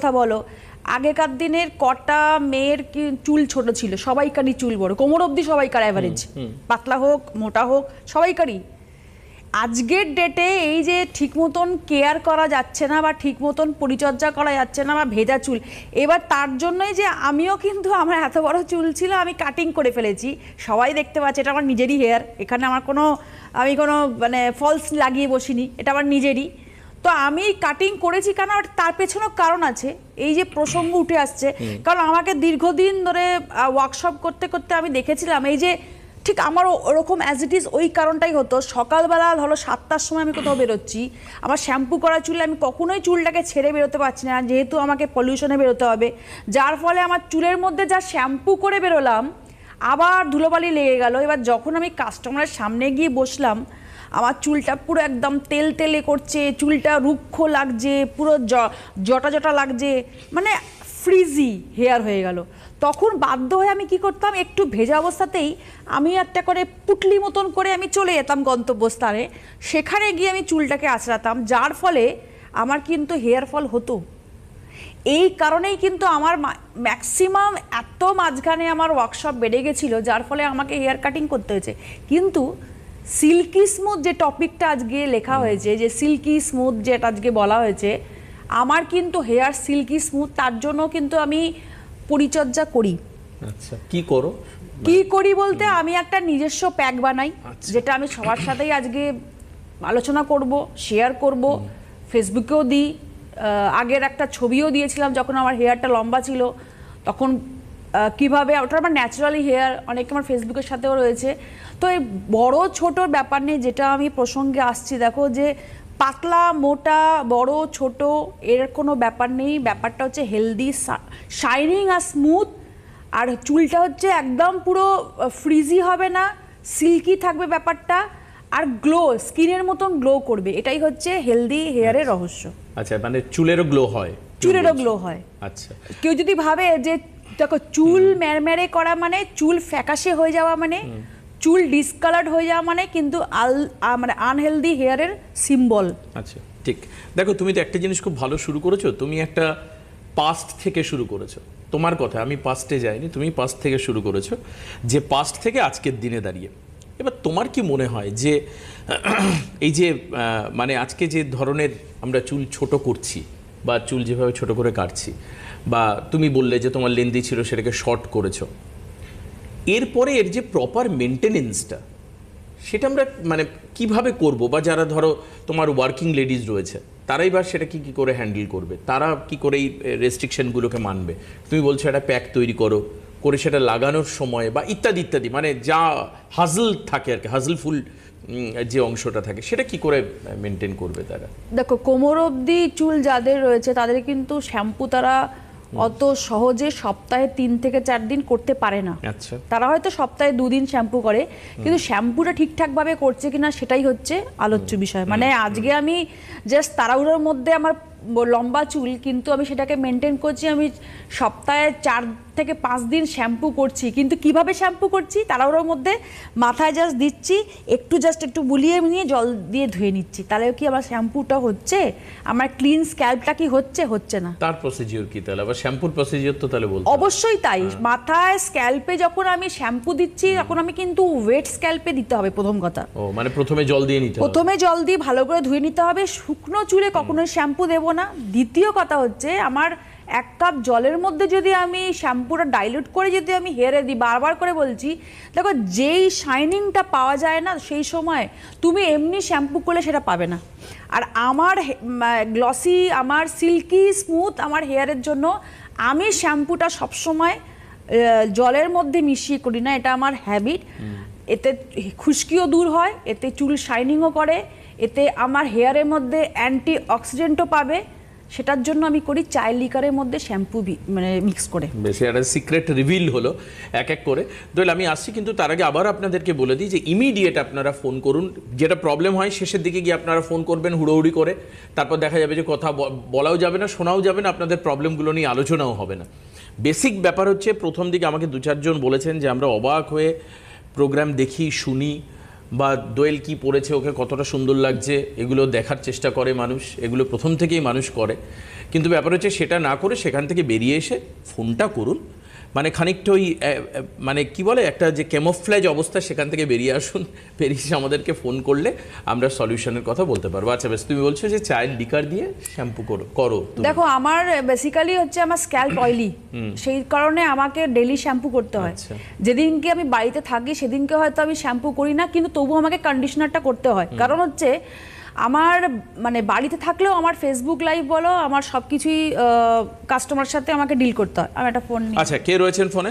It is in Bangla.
কথা বলো, আগেকার দিনের কটা মেয়ের কি চুল ছোট ছিল, সবাইকারই চুল বড়, কোমর অবধি সবাইকার অ্যাভারেজ, পাতলা হোক মোটা হোক সবাইকারই। আজকের ডেটে এই যে ঠিক মতন কেয়ার করা যাচ্ছে না বা ঠিক মতন পরিচর্যা করা যাচ্ছে না বা ভেজা চুল, এবার তার জন্যই যে আমিও কিন্তু আমার এত বড় চুল ছিল আমি কাটিং করে ফেলেছি, সবাই দেখতে পাচ্ছে, এটা আমার নিজেরই হেয়ার, এখানে আমার আমি কোনো মানে ফলস লাগিয়ে বসিনি, এটা আমার নিজেরই। তো আমি কাটিং করেছি কেন, তার পেছনেও কারণ আছে, এই যে প্রসঙ্গ উঠে আসছে, কারণ আমাকে দীর্ঘদিন ধরে ওয়ার্কশপ করতে করতে আমি দেখেছিলাম এই যে ঠিক আমার ওরকম অ্যাজ ইট ইজ ওই কারণটাই হতো। সকালবেলা ধরো 7টার সময় আমি কোথাও বেরোচ্ছি, আমার শ্যাম্পু করা চুলে আমি কখনোই চুলটাকে ছেড়ে বেরোতে পারছি না, যেহেতু আমাকে পলিউশনে বেরোতে হবে, যার ফলে আমার চুলের মধ্যে যা শ্যাম্পু করে বেরোলাম আবার ধুলোবালি লেগে গেল। এবার যখন আমি কাস্টমারের সামনে গিয়ে বসলাম, আমার চুলটা পুরো একদম তেল তেলে করছে, চুলটা রুক্ষ লাগছে, পুরো জটা জটা লাগছে, মানে ফ্রিজি হেয়ার হয়ে গেল। তখন বাধ্য হয়ে আমি কি করতাম, একটু ভেজা অবস্থাতেই আমি একটা করে পুটলি মতন করে আমি চলে যেতাম গন্তব্যস্থানে, সেখানে গিয়ে আমি চুলটাকে আঁচড়াতাম, যার ফলে আমার কিন্তু হেয়ার ফল হতো। এই কারণেই কিন্তু আমার ম্যাক্সিমাম এত মাঝখানে আমার ওয়ার্কশপ বেড়ে গেছিলো, যার ফলে আমাকে হেয়ার কাটিং করতে হয়েছে। কিন্তু সিল্কি স্মুথ যে টপিকটা আজকে লেখা হয়েছে, যে সিল্কি স্মুথ যেটা আজকে বলা হয়েছে, আমার কিন্তু হেয়ার সিল্কি স্মুথ, তার জন্য কিন্তু আমি পরিচর্যা করি। আচ্ছা, কি করো? কি করি বলতে আমি একটা নিজস্ব প্যাক বানাই, যেটা আমি সবার সাথেই আজকে আলোচনা করব, শেয়ার করব, ফেসবুকেও দিই। আগের একটা ছবিও দিয়েছিলাম যখন আমার হেয়ারটা লম্বা ছিল, তখন কিভাবে ওটা আমার ন্যাচারালি হেয়ার, অনেকে আমার ফেসবুকের সাথেও রয়েছে। তো এই বড় ছোটোর ব্যাপার নেই, যেটা আমি প্রসঙ্গে আসছি, দেখো যে পাতলা মোটা বড় ছোট এর কোনো ব্যাপার নেই, ব্যাপারটা হচ্ছে হেলদি, শাইনিং আর স্মুথ, আর চুলটা হচ্ছে একদম পুরো ফ্রিজি হবে না, সিল্কি থাকবে ব্যাপারটা, আর গ্লো, স্কিনের মতন গ্লো করবে, এটাই হচ্ছে হেলদি হেয়ারের রহস্য। আচ্ছা, মানে চুলেরও গ্লো হয়? চুলেরও গ্লো হয়। আচ্ছা, কেউ যদি ভাবে যে দেখো চুল ম্যারম্যারে করা মানে, চুল ফ্যাকাশে হয়ে যাওয়া মানে, চুল ডিসকালার্ড হয়ে যাওয়া মানে কিন্তু মানে আনহেলদি হেয়ারের সিম্বল। আচ্ছা, ঠিক। দেখো, তুমি তো একটা জিনিস খুব ভালো শুরু করেছো, তুমি একটা পাস্ট থেকে শুরু করেছো। তোমার কথা, আমি পাস্টে যাইনি, তুমি পাস্ট থেকে শুরু করেছো, যে পাস্ট থেকে আজকের দিনে দাঁড়িয়ে। এবার তোমার কি মনে হয় যে এই যে মানে আজকে যে ধরনের আমরা চুল ছোট করছি বা চুল যেভাবে ছোট করে কাটছি, বা তুমি বললে যে তোমার লেন্দি ছিল সেটাকে শর্ট করেছো, এরপরে এর যে প্রপার মেনটেনেন্সটা সেটা আমরা মানে কিভাবে করব, বা যারা ধরো তোমার ওয়ার্কিং লেডিজ রয়েছে তারাই বা সেটা কি করে হ্যান্ডেল করবে, তারা কি করে এই রেস্ট্রিকশনগুলোকে মানবে? তুমি বলছো একটা প্যাক তৈরি করে সেটা লাগানোর সময় বা ইত্যাদি ইত্যাদি, মানে যা হাজল থাকে আর কি, হাজলফুল যে অংশটা থাকে, সেটা কি করে মেনটেন করবে তারা? দেখো, কোমর অবধি চুল যাদের রয়েছে তাদের কিন্তু শ্যাম্পু তারা অত সহজে সপ্তাহে 3 থেকে 4 দিন করতে পারে না। আচ্ছা, তারা হয়তো সপ্তাহে 2 দিন শ্যাম্পু করে, কিন্তু শ্যাম্পুটা ঠিকঠাক ভাবে করছে কিনা সেটাই হচ্ছে আলোচ্য বিষয়। মানে আজকে আমি জাস্ট তাড়াহুড়োর মধ্যে আমার লম্বা চুল, কিন্তু আমি সেটাকে মেনটেন করছি, আমি সপ্তাহে 4 থেকে 5 দিন শ্যাম্পু করছি, কিন্তু কিভাবে শ্যাম্পু করছি, তাড়াহুড়োর মধ্যে মাথায় জাস্ট দিচ্ছি, একটু বুলিয়ে নিয়ে জল দিয়ে ধুয়ে নিচ্ছি, তাহলে কি আমার শ্যাম্পুটা হচ্ছে, আমার ক্লিন স্ক্যাল্পটা কি হচ্ছে না? তার প্রসিজিওর কি তাহলে? আবার শ্যাম্পুর প্রসিজিওর তো তাহলে বলতে অবশ্যই তাই। মাথায় স্ক্যাল্পে যখন আমি শ্যাম্পু দিচ্ছি, তখন আমি কিন্তু ওয়েট স্ক্যাল্পে দিতে হবে প্রথম কথা। ও, মানে প্রথমে জল দিয়ে নিতে হবে? প্রথমে জল দিয়ে ভালো করে ধুয়ে নিতে হবে, শুকনো চুলে কখনোই শ্যাম্পু দেবো না। দ্বিতীয় কথা হচ্ছে, আমার 1 কাপ জলের মধ্যে যদি আমি শ্যাম্পুটা ডাইলুট করে যদি আমি হেয়ারে দিই, বারবার করে বলছি, দেখো যেই শাইনিংটা পাওয়া যায় না সেই সময় তুমি এমনি শ্যাম্পু করলে সেটা পাবে না। আর আমার গ্লসি, আমার সিল্কি স্মুথ আমার হেয়ারের জন্য আমি শ্যাম্পুটা সবসময় জলের মধ্যে মিশিয়ে করি না, এটা আমার হ্যাবিট। এতে খুশকিও দূর হয়, এতে চুল শাইনিংও করে, এতে আমার হেয়ারের মধ্যে অ্যান্টি অক্সিডেন্টও পাবে, সেটার জন্য আমি করি চায়ের লিকারের মধ্যে শ্যাম্পু মানে মিক্স করে। বেশি একটা সিক্রেট রিভিল হলো এক এক করে। তাহলে আমি আসছি, কিন্তু তার আগে আবার আপনাদেরকে বলে দিই যে ইমিডিয়েট আপনারা ফোন করুন। যেটা প্রবলেম হয় শেষের দিকে গিয়ে আপনারা ফোন করবেন হুড়োহুড়ি করে, তারপর দেখা যাবে যে কথা বলাও যাবে না, শোনাও যাবে না, আপনাদের প্রবলেমগুলো নিয়ে আলোচনাও হবে না। বেসিক ব্যাপার হচ্ছে, প্রথম দিকে আমাকে 2-4 জন বলেছেন যে আমরা অবাক হয়ে প্রোগ্রাম দেখি, শুনি, বা দোয়েল কি পরেছে, ওকে কতটা সুন্দর লাগছে, এগুলো দেখার চেষ্টা করে মানুষ, এগুলো প্রথম থেকেই মানুষ করে। কিন্তু ব্যাপার হচ্ছে সেটা না করে সেখান থেকে বেরিয়ে এসে ফোনটা করুন, মানে খানিকটা ওই মানে কি বলে একটা যে ক্যামোফ্ল্যাজ অবস্থা, সেখান থেকে বেরিয়ে আসুন, বেরিয়ে এসে আমাদেরকে ফোন করলে আমরা সলিউশনের কথা বলতে পারবো। আচ্ছা বেশ, তুমি বলছো যে চায়ের লিকার দিয়ে শ্যাম্পু করো তুমি। দেখো আমার বেসিক্যালি হচ্ছে আমার স্ক্যাল্প অয়েলি, সেই কারণে আমাকে ডেলি শ্যাম্পু করতে হয়। আচ্ছা। যেদিনকে আমি বাড়িতে থাকি সেদিনকে হয়তো আমি শ্যাম্পু করি না, কিন্তু তবু আমাকে কন্ডিশনারটা করতে হয়। কারণ হচ্ছে আমার মানে বাড়িতে থাকলেও আমার ফেসবুক লাইভ বলো, আমার সব কিছুই কাস্টমার সাথে আমাকে ডিল করতে হয়। আমি একটা ফোন নিই। আচ্ছা, কে রয়েছেন ফোনে?